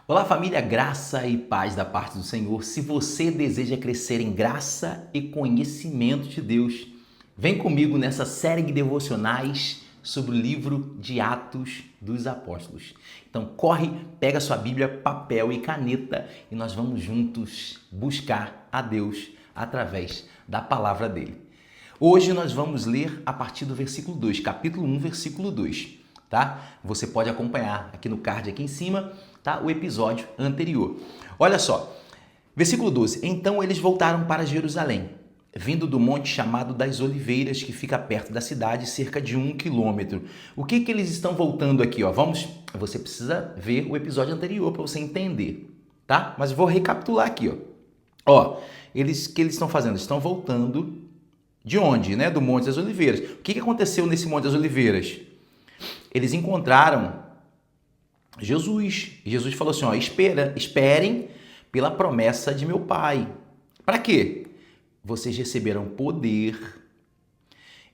Olá, família, graça e paz da parte do Senhor. Se você deseja crescer em graça e conhecimento de Deus, vem comigo nessa série de devocionais sobre o livro de Atos dos Apóstolos. Então, corre, pega sua Bíblia, papel e caneta e nós vamos juntos buscar a Deus através da palavra dele. Hoje nós vamos ler a partir do versículo 2, capítulo 1, versículo 2. Tá? Você pode acompanhar aqui no card aqui em cima, tá? O episódio anterior. Olha só, versículo 12. Então eles voltaram para Jerusalém, vindo do monte chamado das Oliveiras, que fica perto da cidade, cerca de 1 quilômetro. O que eles estão voltando aqui? Ó? Você precisa ver o episódio anterior para você entender, tá? Mas eu vou recapitular aqui, ó. Que eles estão fazendo? Estão voltando de onde? Né? Do Monte das Oliveiras. O que aconteceu nesse Monte das Oliveiras? Eles encontraram Jesus. E Jesus falou assim, ó, esperem pela promessa de meu Pai. Para quê? Vocês receberão poder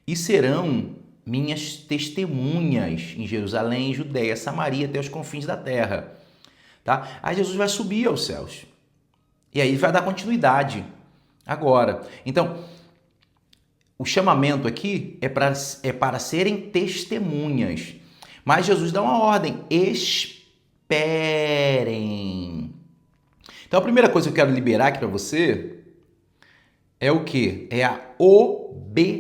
e serão minhas testemunhas em Jerusalém, Judeia, Samaria, até os confins da terra. Tá? Aí Jesus vai subir aos céus. E aí vai dar continuidade agora. Então, o chamamento aqui é para serem testemunhas. Mas Jesus dá uma ordem, esperem. Então a primeira coisa que eu quero liberar aqui para você é o quê? É a obediência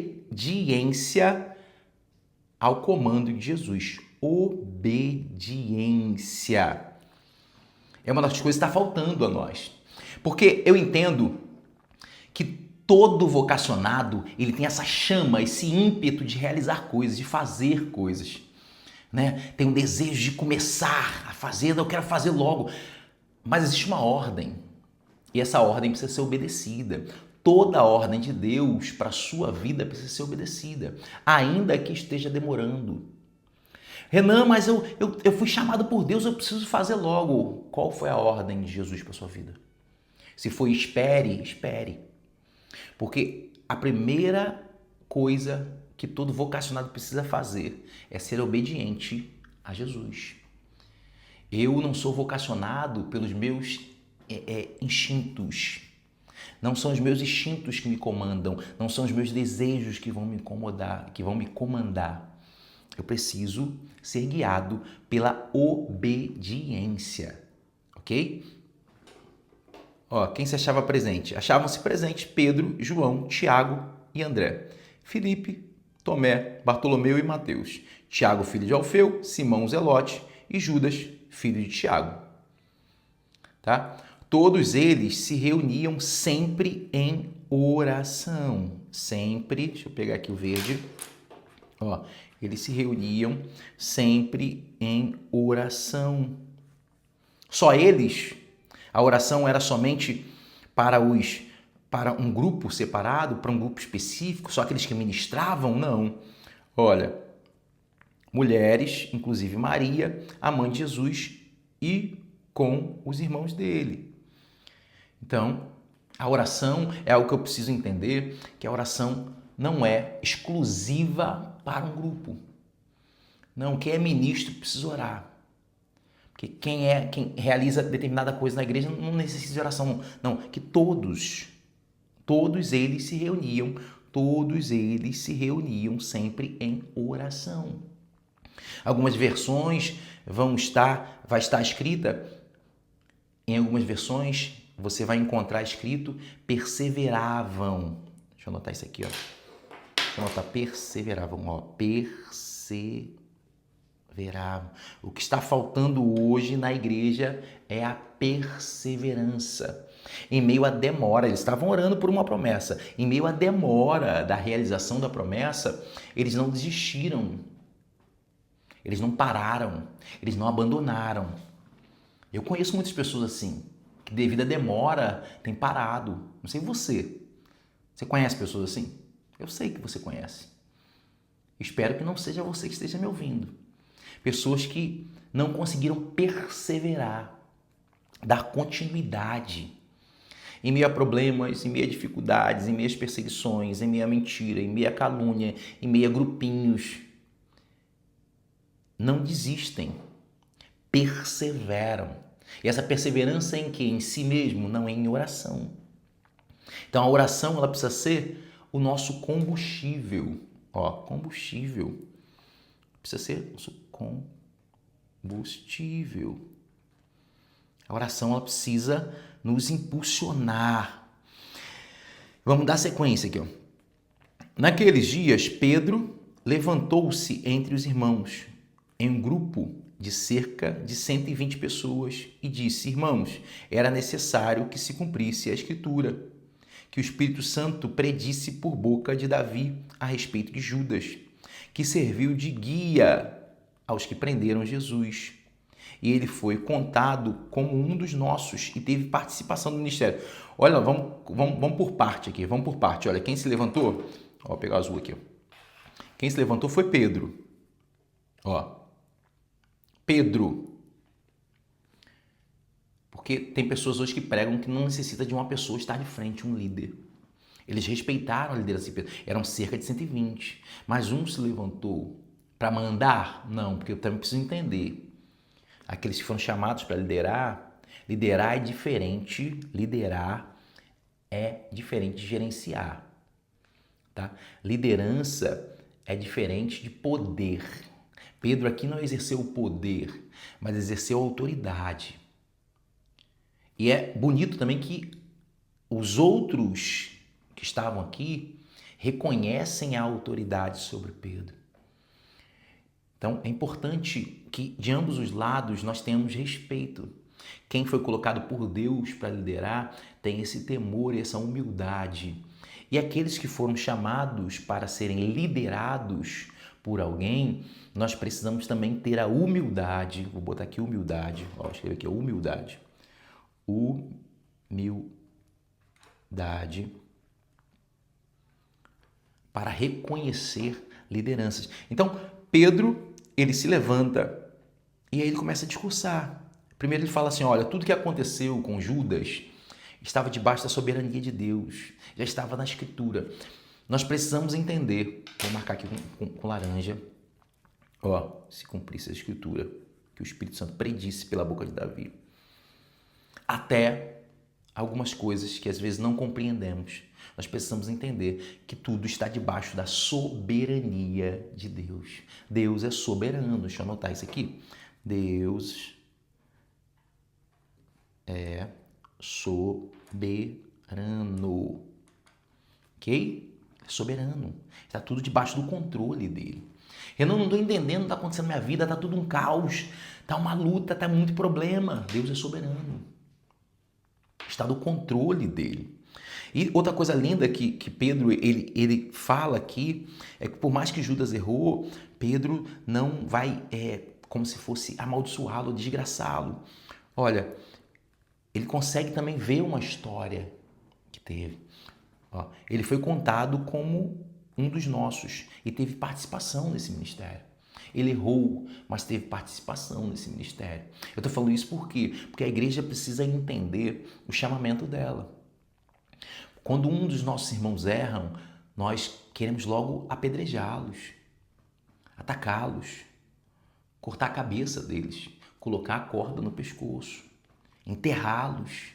ao comando de Jesus. Obediência. É uma das coisas que está faltando a nós. Porque eu entendo que todo vocacionado, ele tem essa chama, esse ímpeto de realizar coisas, de fazer coisas. Né? Tem um desejo de começar a fazer, eu quero fazer logo. Mas existe uma ordem, e essa ordem precisa ser obedecida. Toda a ordem de Deus para a sua vida precisa ser obedecida, ainda que esteja demorando. Renan, mas eu fui chamado por Deus, eu preciso fazer logo. Qual foi a ordem de Jesus para a sua vida? Se foi espere, espere. Porque a primeira coisa que todo vocacionado precisa fazer é ser obediente a Jesus. Eu não sou vocacionado pelos meus instintos. Não são os meus instintos que me comandam, não são os meus desejos que vão me incomodar, que vão me comandar. Eu preciso ser guiado pela obediência, ok? Ó, quem se achava presente? Achavam-se presentes Pedro, João, Tiago e André. Filipe, Tomé, Bartolomeu e Mateus. Tiago, filho de Alfeu, Simão Zelote e Judas, filho de Tiago. Tá? Todos eles se reuniam sempre em oração. Sempre, deixa eu pegar aqui o verde. Ó, eles se reuniam sempre em oração. Só eles? A oração era somente para um grupo separado, para um grupo específico, só aqueles que ministravam? Não. Olha, mulheres, inclusive Maria, a mãe de Jesus, e com os irmãos dele. Então, a oração é algo que eu preciso entender, que a oração não é exclusiva para um grupo. Não, quem é ministro precisa orar. Porque quem realiza determinada coisa na igreja não necessita de oração. Não, que todos eles se reuniam, sempre em oração. Algumas versões vai estar escrita, em algumas versões você vai encontrar escrito perseveravam. Deixa eu anotar isso aqui, ó. Deixa eu anotar perseveravam, ó. Perseveravam. O que está faltando hoje na igreja é a perseverança. Em meio à demora, eles estavam orando por uma promessa. Em meio à demora da realização da promessa, eles não desistiram. Eles não pararam. Eles não abandonaram. Eu conheço muitas pessoas assim, que devido à demora tem parado. Não sei você. Você conhece pessoas assim? Eu sei que você conhece. Espero que não seja você que esteja me ouvindo. Pessoas que não conseguiram perseverar, dar continuidade em meio a problemas, em meio a dificuldades, em meio às perseguições, em meio à mentira, em meio à calúnia, em meio a grupinhos. Não desistem, perseveram. E essa perseverança em que? Em si mesmo, não em oração. Então a oração ela precisa ser o nosso combustível. Ó, combustível. Precisa ser o nosso combustível. A oração ela precisa nos impulsionar. Vamos dar sequência aqui. Ó. Naqueles dias, Pedro levantou-se entre os irmãos, em um grupo de cerca de 120 pessoas, e disse: Irmãos, era necessário que se cumprisse a Escritura, que o Espírito Santo predisse por boca de Davi a respeito de Judas, que serviu de guia aos que prenderam Jesus. E ele foi contado como um dos nossos e teve participação no ministério. Olha, vamos por parte aqui, vamos por parte. Olha, quem se levantou, ó, vou pegar o azul aqui. Ó. Quem se levantou foi Pedro. Ó, Pedro. Porque tem pessoas hoje que pregam que não necessita de uma pessoa estar de frente, um líder. Eles respeitaram a liderança de Pedro. Eram cerca de 120. Mas um se levantou para mandar? Não, porque eu também preciso entender. Aqueles que foram chamados para liderar, liderar é diferente de gerenciar. Tá? Liderança é diferente de poder. Pedro aqui não exerceu o poder, mas exerceu a autoridade. E é bonito também que os outros que estavam aqui reconhecem a autoridade sobre Pedro. Então, é importante que de ambos os lados nós tenhamos respeito. Quem foi colocado por Deus para liderar tem esse temor e essa humildade. E aqueles que foram chamados para serem liderados por alguém, nós precisamos também ter a humildade. Vou botar aqui humildade. Ó, escrever aqui humildade. Humildade para reconhecer lideranças. Então, Pedro, ele se levanta e aí ele começa a discursar. Primeiro ele fala assim, olha, tudo que aconteceu com Judas estava debaixo da soberania de Deus, já estava na Escritura. Nós precisamos entender, vou marcar aqui com laranja, ó, se cumprisse a Escritura, que o Espírito Santo predisse pela boca de Davi. Até algumas coisas que às vezes não compreendemos. Nós precisamos entender que tudo está debaixo da soberania de Deus. Deus é soberano. Deixa eu anotar isso aqui. Deus é soberano. Ok? É soberano. Está tudo debaixo do controle dele. Eu não estou entendendo o que está acontecendo na minha vida. Está tudo um caos. Está uma luta, está muito problema. Deus é soberano. Está no controle dele. E outra coisa linda que Pedro ele fala aqui é que por mais que Judas errou, Pedro não vai como se fosse amaldiçoá-lo, desgraçá-lo. Olha, ele consegue também ver uma história que teve. Ó, ele foi contado como um dos nossos e teve participação nesse ministério. Ele errou, mas teve participação nesse ministério. Eu estou falando isso por quê? Porque a igreja precisa entender o chamamento dela. Quando um dos nossos irmãos erram, nós queremos logo apedrejá-los, atacá-los, cortar a cabeça deles, colocar a corda no pescoço, enterrá-los.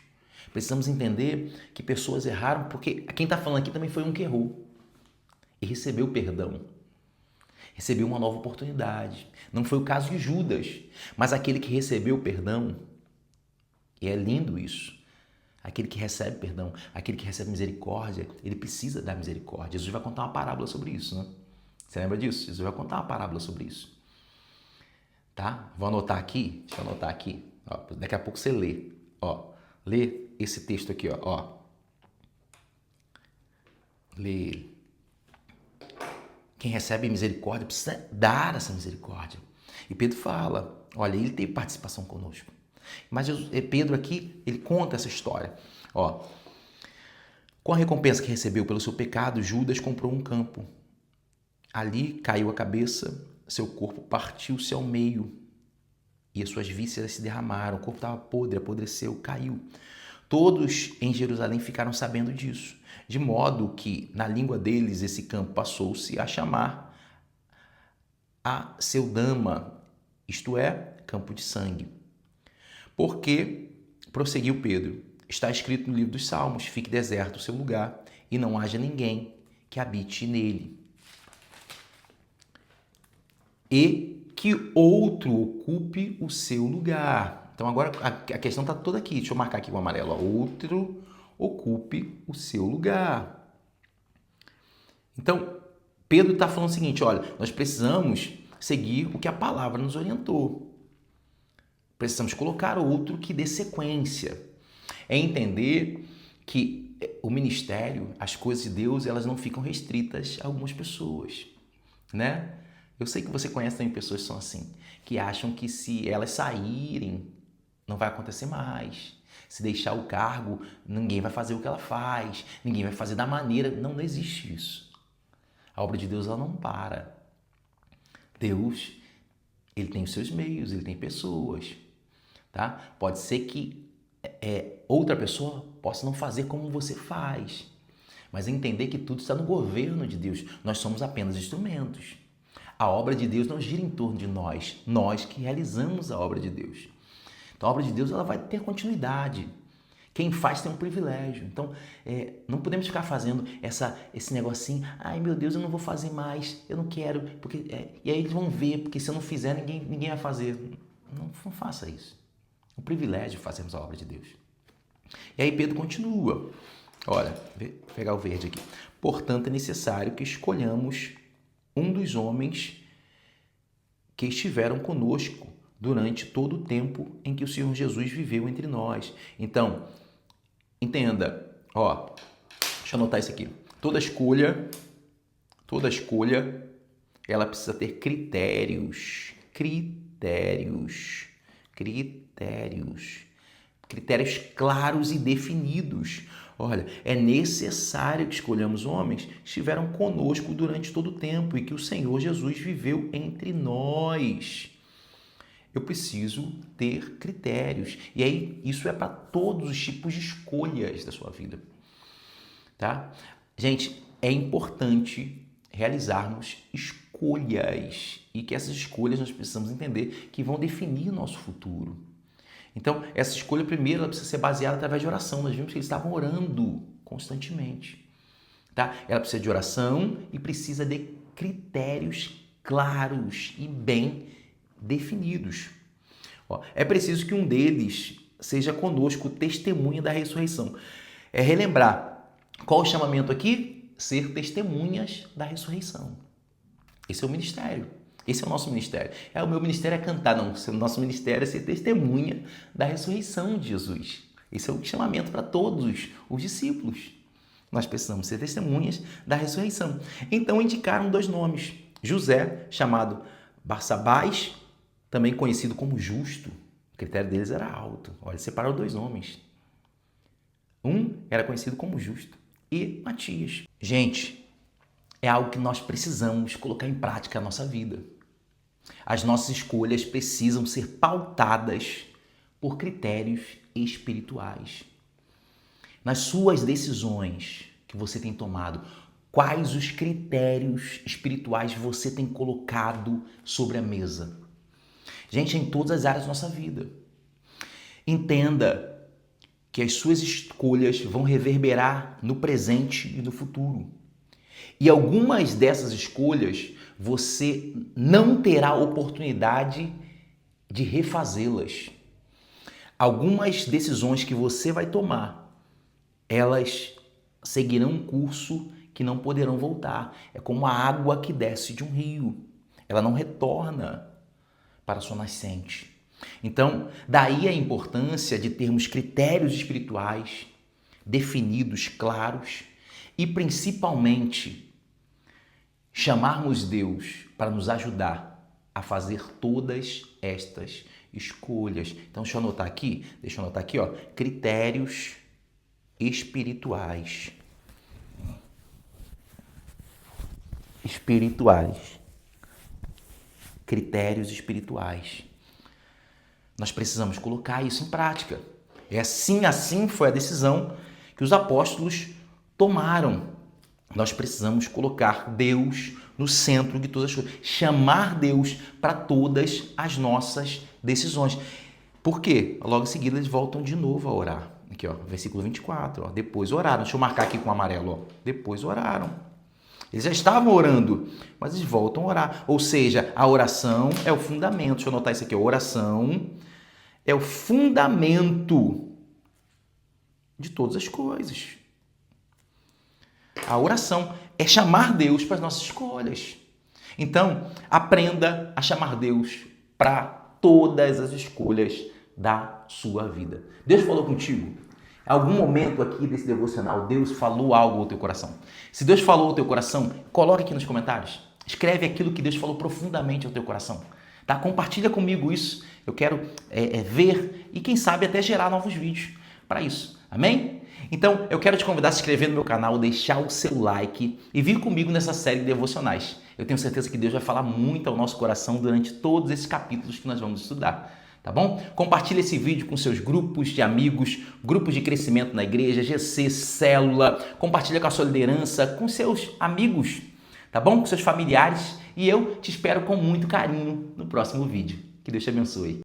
Precisamos entender que pessoas erraram porque quem está falando aqui também foi um que errou e recebeu perdão. Recebeu uma nova oportunidade. Não foi o caso de Judas, mas aquele que recebeu perdão, e é lindo isso, aquele que recebe perdão, aquele que recebe misericórdia, ele precisa dar misericórdia. Jesus vai contar uma parábola sobre isso, né? Você lembra disso? Jesus vai contar uma parábola sobre isso. Tá? Vou anotar aqui, deixa eu anotar aqui. Ó, daqui a pouco você lê. Ó, lê esse texto aqui, ó. Lê. Quem recebe misericórdia precisa dar essa misericórdia. E Pedro fala, olha, ele teve participação conosco. Mas Pedro aqui, ele conta essa história. Ó, com a recompensa que recebeu pelo seu pecado, Judas comprou um campo. Ali caiu a cabeça, seu corpo partiu-se ao meio e as suas vísceras se derramaram. O corpo estava podre, apodreceu, caiu. Todos em Jerusalém ficaram sabendo disso, de modo que, na língua deles, esse campo passou-se a chamar a Celdama, isto é, campo de sangue. Porque, prosseguiu Pedro, está escrito no livro dos Salmos, fique deserto o seu lugar e não haja ninguém que habite nele. E que outro ocupe o seu lugar. Então agora a questão está toda aqui. Deixa eu marcar aqui com o amarelo. Outro ocupe o seu lugar. Então, Pedro está falando o seguinte, olha, nós precisamos seguir o que a palavra nos orientou. Precisamos colocar outro que dê sequência. É entender que o ministério, as coisas de Deus, elas não ficam restritas a algumas pessoas, né? Eu sei que você conhece também pessoas que são assim, que acham que se elas saírem, não vai acontecer mais. Se deixar o cargo, ninguém vai fazer o que ela faz, ninguém vai fazer da maneira... Não existe isso. A obra de Deus, ela não para. Deus, ele tem os seus meios, ele tem pessoas, tá? Pode ser que outra pessoa possa não fazer como você faz, mas entender que tudo está no governo de Deus. Nós somos apenas instrumentos. A obra de Deus não gira em torno de nós, nós que realizamos a obra de Deus. Então a obra de Deus, ela vai ter continuidade. Quem faz tem um privilégio. Então, não podemos ficar fazendo esse negocinho, ai meu Deus, eu não vou fazer mais, eu não quero, porque e aí eles vão ver, porque se eu não fizer, ninguém vai fazer. Não faça isso. É um privilégio fazermos a obra de Deus. E aí Pedro continua. Olha, vou pegar o verde aqui. Portanto, é necessário que escolhamos um dos homens que estiveram conosco durante todo o tempo em que o Senhor Jesus viveu entre nós. Então, entenda, deixa eu anotar isso aqui. Toda escolha, ela precisa ter critérios claros e definidos. Olha, é necessário que escolhamos homens que estiveram conosco durante todo o tempo e que o Senhor Jesus viveu entre nós. Eu preciso ter critérios. E aí, isso é para todos os tipos de escolhas da sua vida. Tá? Gente, é importante realizarmos escolhas. E que essas escolhas nós precisamos entender que vão definir o nosso futuro. Então, essa escolha, primeiro, ela precisa ser baseada através de oração. Nós vimos que eles estavam orando constantemente. Tá? Ela precisa de oração e precisa de critérios claros e bem definidos. É preciso que um deles seja conosco, testemunha da ressurreição. Relembrar, qual o chamamento aqui? Ser testemunhas da ressurreição. Esse é o ministério. Esse é o nosso ministério. O meu ministério é cantar, não. O nosso ministério é ser testemunha da ressurreição de Jesus. Esse é o chamamento para todos os discípulos. Nós precisamos ser testemunhas da ressurreição. Então indicaram 2 nomes. José, chamado Barsabás, também conhecido como Justo. O critério deles era alto. Olha, separaram 2 homens. Um era conhecido como Justo e Matias. Gente, é algo que nós precisamos colocar em prática na nossa vida. As nossas escolhas precisam ser pautadas por critérios espirituais. Nas suas decisões que você tem tomado, quais os critérios espirituais você tem colocado sobre a mesa? Gente, em todas as áreas da nossa vida. Entenda que as suas escolhas vão reverberar no presente e no futuro. E algumas dessas escolhas você não terá oportunidade de refazê-las. Algumas decisões que você vai tomar, elas seguirão um curso que não poderão voltar. É como a água que desce de um rio. Ela não retorna para a sua nascente. Então, daí a importância de termos critérios espirituais definidos, claros, e principalmente chamarmos Deus para nos ajudar a fazer todas estas escolhas. Então, deixa eu anotar aqui, critérios espirituais. Critérios espirituais. Nós precisamos colocar isso em prática. Assim foi a decisão que os apóstolos tomaram. Nós precisamos colocar Deus no centro de todas as coisas. Chamar Deus para todas as nossas decisões. Por quê? Logo em seguida eles voltam de novo a orar. Aqui, ó, versículo 24, ó, depois oraram. Deixa eu marcar aqui com amarelo, ó. Depois oraram. Eles já estavam orando, mas eles voltam a orar. Ou seja, a oração é o fundamento. Deixa eu anotar isso aqui. A oração é o fundamento de todas as coisas. A oração é chamar Deus para as nossas escolhas. Então, aprenda a chamar Deus para todas as escolhas da sua vida. Deus falou contigo? Em algum momento aqui desse devocional, Deus falou algo ao teu coração? Se Deus falou ao teu coração, coloque aqui nos comentários. Escreve aquilo que Deus falou profundamente ao teu coração. Tá? Compartilha comigo isso. Eu quero ver e quem sabe até gerar novos vídeos para isso. Amém? Então, eu quero te convidar a se inscrever no meu canal, deixar o seu like e vir comigo nessa série de devocionais. Eu tenho certeza que Deus vai falar muito ao nosso coração durante todos esses capítulos que nós vamos estudar. Tá bom? Compartilhe esse vídeo com seus grupos de amigos, grupos de crescimento na igreja, GC, célula. Compartilha com a sua liderança, com seus amigos, tá bom? Com seus familiares. E eu te espero com muito carinho no próximo vídeo. Que Deus te abençoe.